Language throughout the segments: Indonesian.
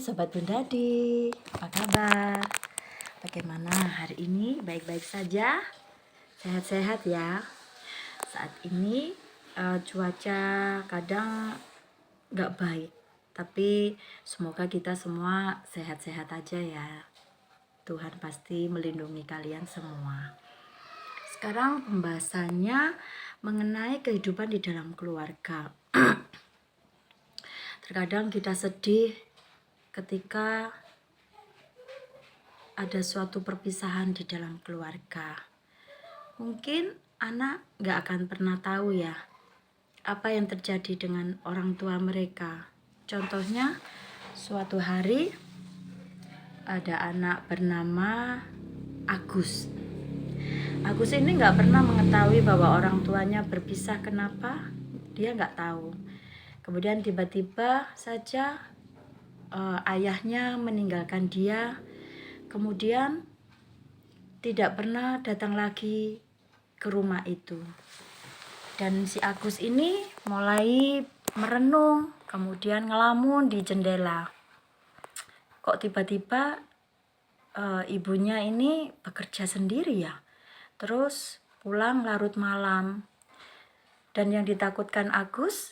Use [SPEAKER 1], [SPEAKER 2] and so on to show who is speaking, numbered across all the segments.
[SPEAKER 1] Sobat Bundadi, apa kabar? Bagaimana hari ini? Baik-baik saja? Sehat-sehat ya? Saat ini cuaca kadang nggak baik, tapi semoga kita semua sehat-sehat aja ya. Tuhan pasti melindungi kalian semua. Sekarang pembahasannya mengenai kehidupan di dalam keluarga. Terkadang kita sedih ketika ada suatu perpisahan di dalam keluarga. Mungkin anak gak akan pernah tahu ya apa yang terjadi dengan orang tua mereka. Contohnya suatu hari ada anak bernama Agus. Agus ini gak pernah mengetahui bahwa orang tuanya berpisah. Kenapa? Dia gak tahu. Kemudian tiba-tiba saja ayahnya meninggalkan dia. Kemudian tidak pernah datang lagi ke rumah itu. Dan si Agus ini mulai merenung, kemudian ngelamun di jendela. Kok tiba-tiba ibunya ini bekerja sendiri ya? Terus pulang larut malam. Dan yang ditakutkan Agus,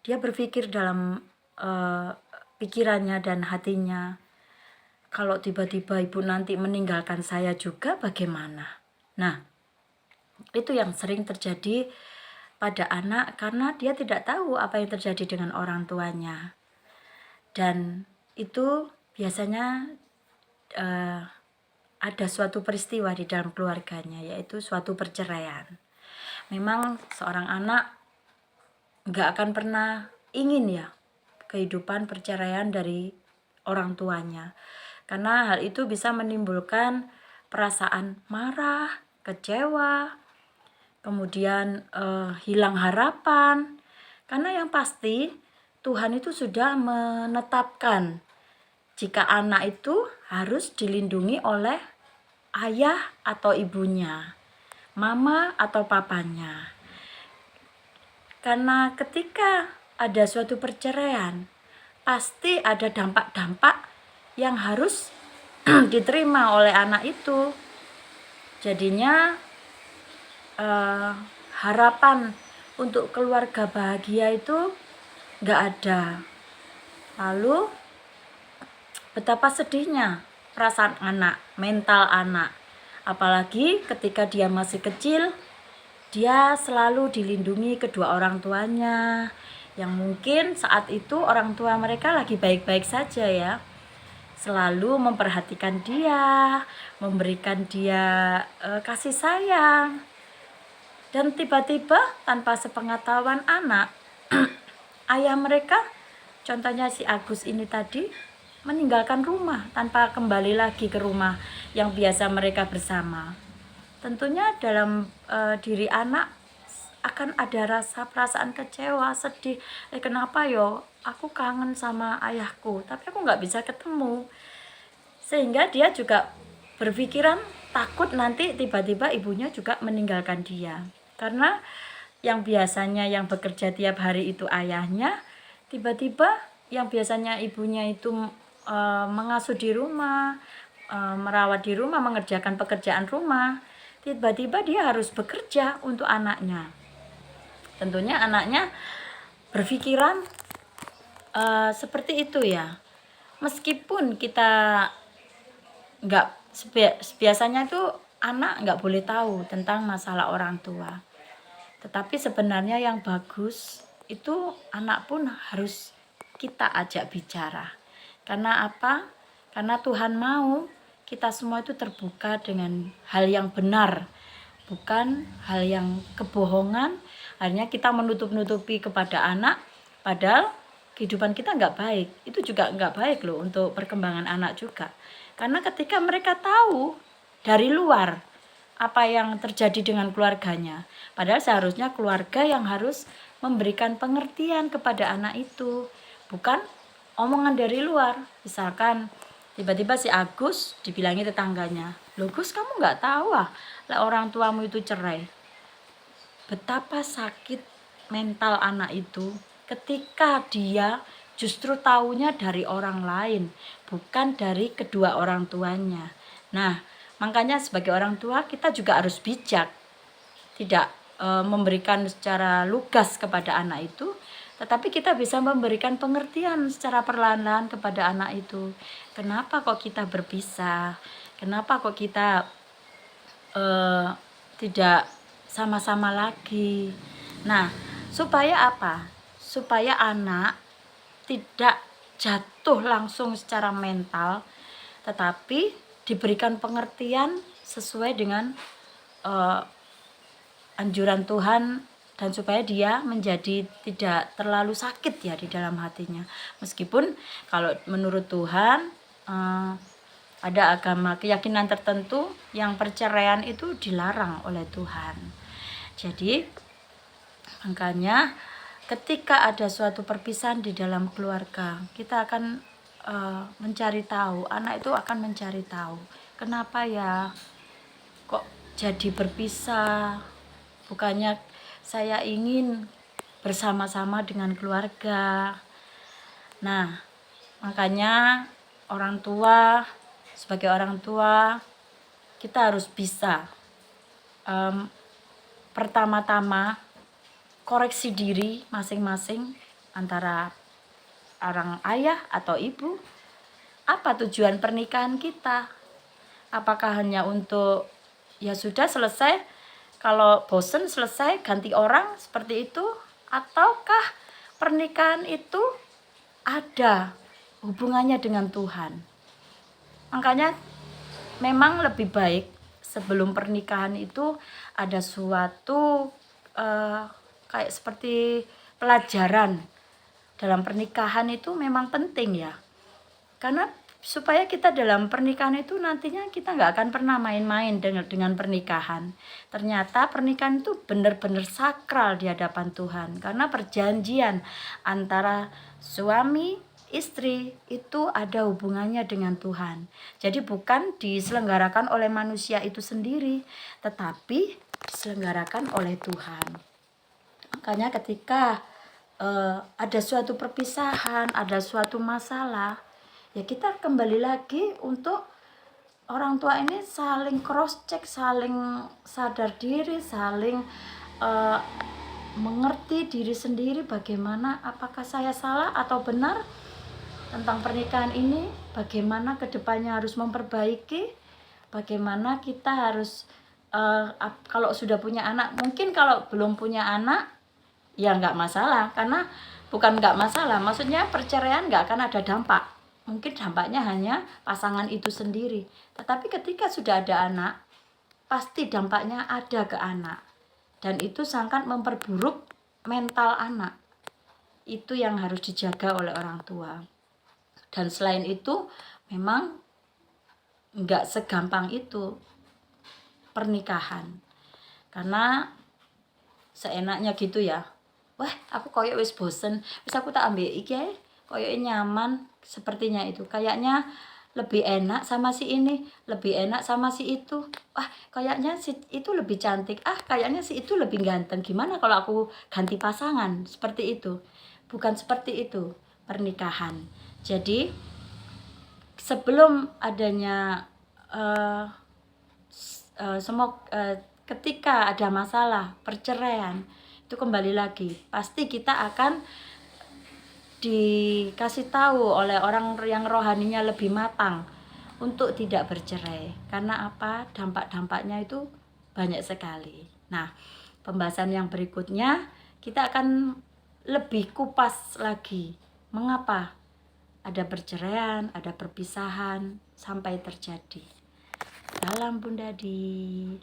[SPEAKER 1] dia berpikir dalam pikirannya dan hatinya, kalau tiba-tiba ibu nanti meninggalkan saya juga bagaimana? Nah, itu yang sering terjadi pada anak karena dia tidak tahu apa yang terjadi dengan orang tuanya. Dan itu biasanya ada suatu peristiwa di dalam keluarganya, yaitu suatu perceraian. Memang seorang anak gak akan pernah ingin ya kehidupan perceraian dari orang tuanya. Karena hal itu bisa menimbulkan perasaan marah, kecewa, kemudian hilang harapan. Karena yang pasti Tuhan itu sudah menetapkan jika anak itu harus dilindungi oleh ayah atau ibunya, mama atau papanya. Karena ketika ada suatu perceraian, pasti ada dampak-dampak yang harus diterima oleh anak itu. Jadinya harapan untuk keluarga bahagia itu gak ada. Lalu betapa sedihnya perasaan anak, mental anak. Apalagi ketika dia masih kecil, dia selalu dilindungi kedua orang tuanya, yang mungkin saat itu orang tua mereka lagi baik-baik saja ya, selalu memperhatikan dia, memberikan dia kasih sayang. Dan tiba-tiba tanpa sepengetahuan anak, ayah mereka, contohnya si Agus ini tadi, meninggalkan rumah tanpa kembali lagi ke rumah yang biasa mereka bersama. Tentunya dalam diri anak akan ada rasa perasaan kecewa, sedih. Kenapa yo? Aku kangen sama ayahku, tapi aku nggak bisa ketemu. Sehingga dia juga berpikiran takut nanti tiba-tiba ibunya juga meninggalkan dia. Karena yang biasanya yang bekerja tiap hari itu ayahnya, tiba-tiba yang biasanya ibunya itu mengasuh di rumah, merawat di rumah, mengerjakan pekerjaan rumah, tiba-tiba dia harus bekerja untuk anaknya. Tentunya anaknya berpikiran seperti itu ya. Meskipun kita nggak, biasanya itu anak nggak boleh tahu tentang masalah orang tua. Tetapi sebenarnya yang bagus itu anak pun harus kita ajak bicara. Karena apa? Karena Tuhan mau kita semua itu terbuka dengan hal yang benar, bukan hal yang kebohongan. Akhirnya kita menutup-nutupi kepada anak, padahal kehidupan kita nggak baik. Itu juga nggak baik loh untuk perkembangan anak juga. Karena ketika mereka tahu dari luar apa yang terjadi dengan keluarganya, padahal seharusnya keluarga yang harus memberikan pengertian kepada anak itu, bukan omongan dari luar. Misalkan tiba-tiba si Agus dibilangi tetangganya, "Loh Gus, kamu nggak tahu lah orang tuamu itu cerai." Betapa sakit mental anak itu ketika dia justru taunya dari orang lain, bukan dari kedua orang tuanya. Nah, makanya sebagai orang tua kita juga harus bijak, tidak memberikan secara lugas kepada anak itu, tetapi kita bisa memberikan pengertian secara perlahan-lahan kepada anak itu. Kenapa kok kita berpisah? Kenapa kok kita tidak sama-sama lagi? Nah, supaya apa? Supaya anak tidak jatuh langsung secara mental, tetapi diberikan pengertian sesuai dengan anjuran Tuhan, dan supaya dia menjadi tidak terlalu sakit ya di dalam hatinya. Meskipun kalau menurut Tuhan ada agama keyakinan tertentu yang perceraian itu dilarang oleh Tuhan. Jadi makanya ketika ada suatu perpisahan di dalam keluarga, kita akan mencari tahu, anak itu akan mencari tahu kenapa ya kok jadi berpisah. Bukannya saya ingin bersama-sama dengan keluarga. Nah, makanya sebagai orang tua, kita harus bisa pertama-tama koreksi diri masing-masing antara orang ayah atau ibu. Apa tujuan pernikahan kita? Apakah hanya untuk ya sudah selesai, kalau bosen selesai ganti orang seperti itu, ataukah pernikahan itu ada hubungannya dengan Tuhan? Makanya memang lebih baik sebelum pernikahan itu ada suatu kayak seperti pelajaran dalam pernikahan itu memang penting ya. Karena supaya kita dalam pernikahan itu nantinya kita nggak akan pernah main-main dengan pernikahan. Ternyata pernikahan itu benar-benar sakral di hadapan Tuhan, karena perjanjian antara suami istri itu ada hubungannya dengan Tuhan. Jadi bukan diselenggarakan oleh manusia itu sendiri, tetapi diselenggarakan oleh Tuhan. Makanya ketika ada suatu perpisahan, ada suatu masalah, ya kita kembali lagi untuk orang tua ini saling cross check, saling sadar diri, saling mengerti diri sendiri bagaimana, apakah saya salah atau benar tentang pernikahan ini, bagaimana kedepannya harus memperbaiki, bagaimana kita harus kalau sudah punya anak. Mungkin kalau belum punya anak ya nggak masalah, karena bukan nggak masalah, maksudnya perceraian nggak akan ada dampak. Mungkin dampaknya hanya pasangan itu sendiri. Tetapi ketika sudah ada anak, pasti dampaknya ada ke anak. Dan itu sangat memperburuk mental anak. Itu yang harus dijaga oleh orang tua. Dan selain itu, memang nggak segampang itu pernikahan. Karena seenaknya gitu ya. Wah, aku koyo wis bosen, wis aku tak ambil iki ae, koyo nyaman sepertinya itu. Kayaknya lebih enak sama si ini, lebih enak sama si itu. Wah, kayaknya si itu lebih cantik. Ah, kayaknya si itu lebih ganteng. Gimana kalau aku ganti pasangan? Seperti itu. Bukan seperti itu pernikahan. Jadi sebelum adanya ketika ada masalah perceraian, itu kembali lagi pasti kita akan dikasih tahu oleh orang yang rohaninya lebih matang untuk tidak bercerai. Karena apa? Dampak-dampaknya itu banyak sekali. Nah, pembahasan yang berikutnya kita akan lebih kupas lagi mengapa ada perceraian, ada perpisahan sampai terjadi. Salam Bunda Di.